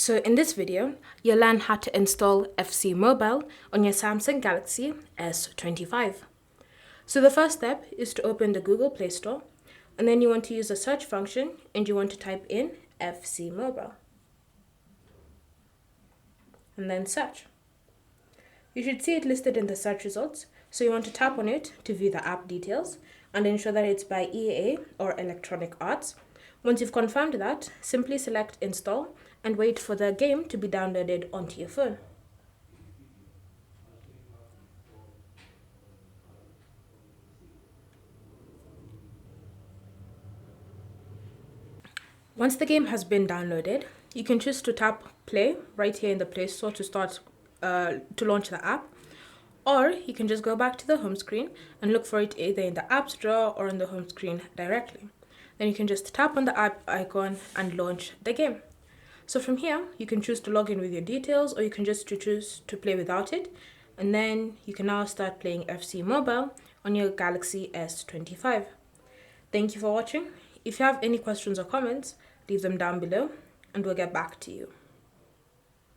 So in this video, you'll learn how to install FC Mobile on your Samsung Galaxy S25. So the first step is to open the Google Play Store, and then you want to use the search function and you want to type in FC Mobile. And then search. You should see it listed in the search results, so you want to tap on it to view the app details and ensure that it's by EA or Electronic Arts. Once you've confirmed that, simply select Install and wait for the game to be downloaded onto your phone. Once the game has been downloaded, you can choose to tap play right here in the Play Store to launch the app, or you can just go back to the home screen and look for it either in the App Store or on the home screen directly. Then you can just tap on the app icon and launch the game. So from here, you can choose to log in with your details, or you can just choose to play without it. And then you can now start playing FC Mobile on your Galaxy S25. Thank you for watching. If you have any questions or comments, leave them down below and we'll get back to you.